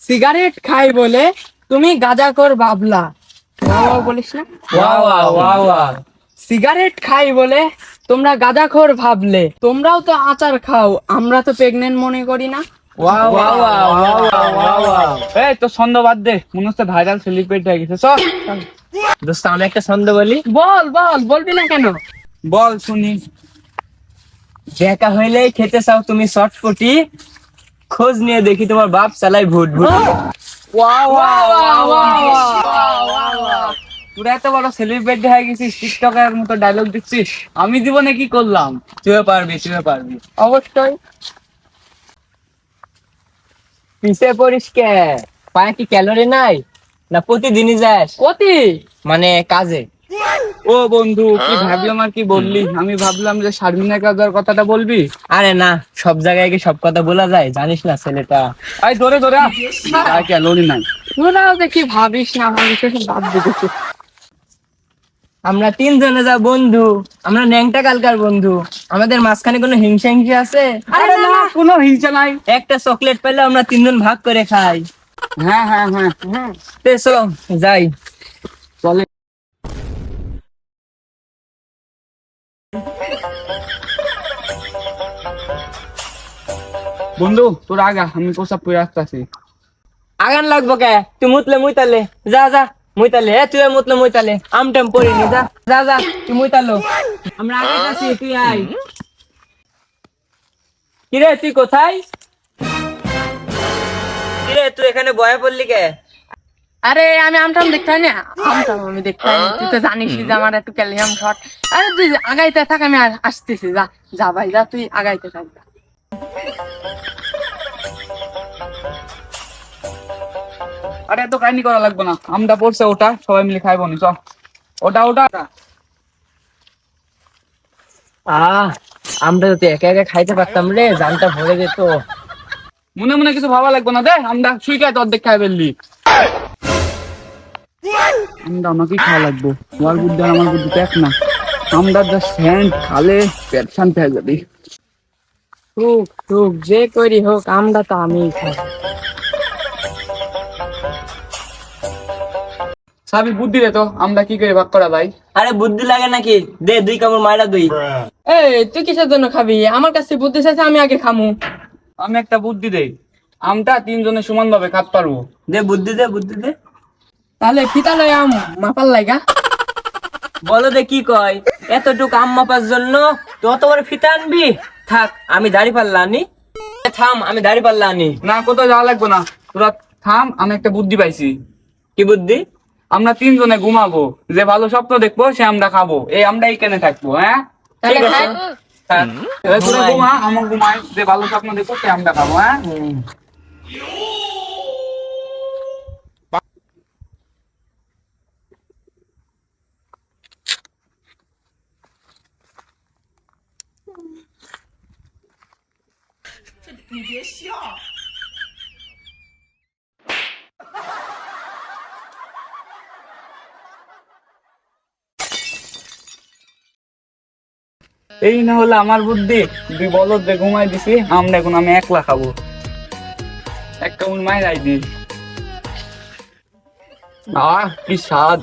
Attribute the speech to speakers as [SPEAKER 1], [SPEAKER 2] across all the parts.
[SPEAKER 1] Cigarette খাই বলে তুমি গাঁজাখোর ভাবলা। ওয়াও বলিস না? সিগারেট খাই বলে তোমরা গাঁজাখোর ভাবলে। তোমরাও তো আচার খাও, আমরা তো প্রেগনেন্ট মনে করি না।
[SPEAKER 2] এই তো ছন্দ বাদ দে, মনে হচ্ছে ভাইরাল সেলিব্রিটি হয়ে গেছে। চল
[SPEAKER 3] দোস্ত আমি একটা ছন্দ বলি।
[SPEAKER 1] বল বল, বলবি না কেন?
[SPEAKER 2] বল শুনি।
[SPEAKER 3] দেখা হইলেই খেতে চাও তুমি চটপটি, খোঁজ নিয়ে দেখি তোমার বাপ চালাই ভুট ভুট।
[SPEAKER 2] পুরা এত বড় সেলিব্রিটি হয়ে গেছিস, টিকটকের মতো ডায়লগ দিচ্ছিস। আমি জীবনে কি করলাম?
[SPEAKER 3] তুইও পারবি, তুইও পারবি।
[SPEAKER 1] অবশ্যই।
[SPEAKER 3] পিছে পড়িস কে? পায়ে কি ক্যালোরি নাই না প্রতিদিনই যাস
[SPEAKER 1] কতি
[SPEAKER 3] মানে কাজে?
[SPEAKER 2] ও বন্ধু, কি ভাবলাম আর কি বললি। আমি ভাবলাম যে শারমিনের কাজের কথাটা বলবি।
[SPEAKER 3] আরে না, সব জায়গায় কি সব কথা বলা যায়? জানিস না ছেলেটা।
[SPEAKER 2] আই ধরে ধরে আর ক্যালোরি নাই।
[SPEAKER 1] তোরাও দেখি ভাবিস না ভাবিস, সব বাদ দিতেছি।
[SPEAKER 3] আমরা তিনজনে যা বন্ধু, আমরা ন্যাংটা কালকার বন্ধু, আমাদের মাঝখানে কোনো হিংসা হিংসা আছে?
[SPEAKER 2] আরে না, কোনো হিংসা নাই।
[SPEAKER 3] একটা চকলেট পেলে আমরা তিনজন ভাগ করে খাই।
[SPEAKER 2] হ্যাঁ হ্যাঁ হ্যাঁ,
[SPEAKER 3] তে চলো যাই।
[SPEAKER 2] চলে। বন্ধু তোর আগা, আমি প্রসাব করে আসতেছি।
[SPEAKER 3] আগান লাগবো কে? তুই মুতলে মুইতালে যা যা, মুইতালে তুই মুতলে মুইতালে আমটাম পড়িনি, যা যা যা তুই মুইতালো। আমরা আগে আছি, তুই আই। কিরে তুই কোথায়? কিরে তুই এখানে বয়া পড়লি কে?
[SPEAKER 1] আরে আমি আমটাম দেখতে হয় না, আমটাম আমি দেখতে হয় না। তুই তো জানিস যে আমার একটু ক্যালসিয়াম শর্ট। আরে তুই আগাইতে থাক, আমি আসতেছি। যা যা ভাই যা, তুই আগাইতে থাক।
[SPEAKER 2] আরে এত কাহিনী করা লাগবে না, আমটা পড়ছে ওটা, সবাই মিলে খাইবো নি। চল ওটা ওটা।
[SPEAKER 3] আমরা তো একা একা খাইতে পারতাম রে, জানটা ভরে যেত।
[SPEAKER 2] মনে মনে কিছু ভাবা লাগবে না, দে আমরা শুই খাই তো অর্ধেক খাই ফেললি। আমরা আমাকেই খাওয়া লাগবো, তোমার বুদ্ধি আর আমার বুদ্ধি এক না। আমরা যা স্যান্ড খালে পেট শান্তি হয়ে যাবে।
[SPEAKER 1] টুক টুক যে করি হোক, আমটা তো আমি খাই।
[SPEAKER 2] সাবি বুদ্ধি দে তো, আমরা কি করে ভাগ করা ভাই?
[SPEAKER 3] আরে বুদ্ধি লাগে নাকি? দে দুই কামড় মাইরা দুই।
[SPEAKER 1] এই তুই কিসের জন্য খাবি? আমার কাছে বুদ্ধি চাইছে, আমি আগে খামু।
[SPEAKER 2] আমি একটা বুদ্ধি দেই, আমটা তিনজনে সমান ভাবে খাত পারবো।
[SPEAKER 3] দে বুদ্ধি দে, বুদ্ধি দে।
[SPEAKER 1] তাহলে ফিতা লই আম মাপার লাগা।
[SPEAKER 3] বলো দে কি কয়? এতটুকু আম মাপার জন্য তুই অত বড় ফিতা আনবি? থাক আমি দাড়ি পাল্লা আনি। থাম আমি দাড়ি পাল্লা আনি।
[SPEAKER 2] না, কোথাও যাওয়া লাগবে না, তোরা থাম। আমি একটা বুদ্ধি পাইছি।
[SPEAKER 3] কি বুদ্ধি?
[SPEAKER 2] আমরা তিনজনে ঘুমাবো, যে ভালো স্বপ্ন দেখবো সে আমরা খাবো। এই আমরা এইখানে থাকবো। হ্যাঁ
[SPEAKER 1] তাহলে
[SPEAKER 3] ঠিক আছে।
[SPEAKER 1] খাই।
[SPEAKER 3] থাক।
[SPEAKER 2] এবার তোরা
[SPEAKER 3] ঘুমাই।
[SPEAKER 2] ঘুমা, আমার ঘুমাই। যে ভালো স্বপ্ন দেখবো সে আমরা খাবো। হ্যাঁ এই না হলো আমার বুদ্ধি। তুই বলো যে ঘুমাই দিছি, আমরা এখন আমি একলা খাবো। এক কামড় মায়ের আই দি। কি স্বাদ,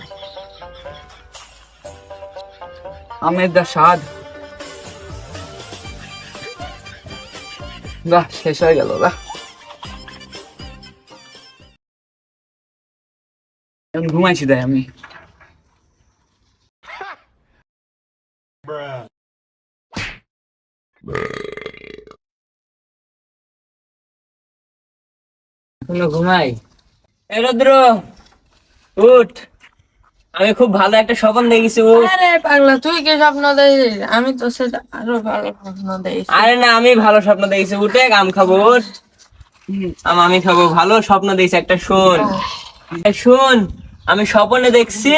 [SPEAKER 2] আমের যা স্বাদ। বাহ, শেষ হয়ে গেল। বাহ, এখন ঘুমাইছি তাই আমি।
[SPEAKER 3] এখনো ঘুমাই? এ রুদ্র উঠ, আমি খুব ভালো একটা স্বপ্ন দেখেছি, উঠ।
[SPEAKER 1] আরে পাগলা, তুই কি স্বপ্ন দেখিস? আমি তো সেটা আরো ভালো স্বপ্ন দেখি।
[SPEAKER 3] আরে না, আমি ভালো স্বপ্ন দেখেছি, উঠে আম খাবো, উঠ। আমি খাবো, ভালো স্বপ্ন দেখছি একটা, শোন। শোন, আমি স্বপ্নে দেখছি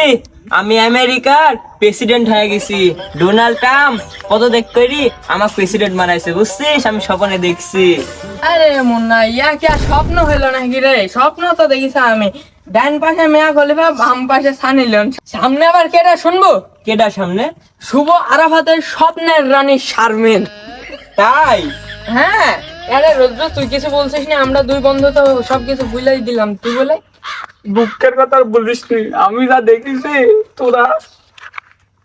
[SPEAKER 3] আমি আমেরিকার প্রেসিডেন্ট হয়ে গেছি। ডোনাল্ড ট্রাম্প কত দেখ করি আমার প্রেসিডেন্ট বানাইছে, বুঝছিস? আমি স্বপ্নে দেখছি।
[SPEAKER 1] আরে মুন্না, ইয়া কি আর স্বপ্ন হইলো নাকি রে? স্বপ্ন তো দেখিস আমি, ডান পাশে মেয়া খলিফা, বাম পাশে সানি লিওন, সামনে আবার কেটা শুনবো?
[SPEAKER 3] কেডা সামনে?
[SPEAKER 1] শুভ আরাফাতের স্বপ্নের রানী শারমিন।
[SPEAKER 3] তাই?
[SPEAKER 1] হ্যাঁ। আরে রুদ্র তুই কিছু বলছিস না, আমরা দুই বন্ধু তো সবকিছু ভুলাই দিলাম, তুই বলে।
[SPEAKER 2] দুঃখের কথা আর বলিস নি, আমি যা দেখেছি তোরা।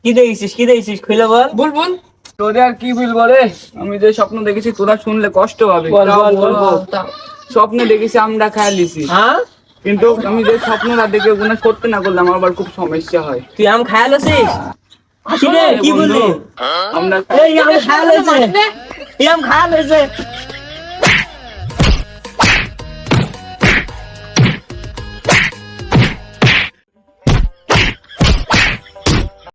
[SPEAKER 3] কি দেখেছিস খুলে বল।
[SPEAKER 1] বল বল।
[SPEAKER 2] তোরে আর কি বলবো রে, আমি যে স্বপ্ন দেখেছি তোরা শুনলে কষ্ট হবে।
[SPEAKER 3] বল,
[SPEAKER 2] তাও
[SPEAKER 3] বল,
[SPEAKER 2] বলবো।
[SPEAKER 1] তাও।
[SPEAKER 2] স্বপ্নে দেখেছি আমরা খায় লিছি,
[SPEAKER 3] হ্যাঁ,
[SPEAKER 2] কিন্তু আমি যে স্বপ্নটা দেখে ওগুলো সত্যি না করলে আমার আবার খুব সমস্যা হয়।
[SPEAKER 3] তুই আম খায়ালছিস? কি রে, কি
[SPEAKER 2] বন্ধু,
[SPEAKER 3] বললি?
[SPEAKER 2] আমরা
[SPEAKER 3] এই আম খায়ালছে, এই আম খায়ালছে।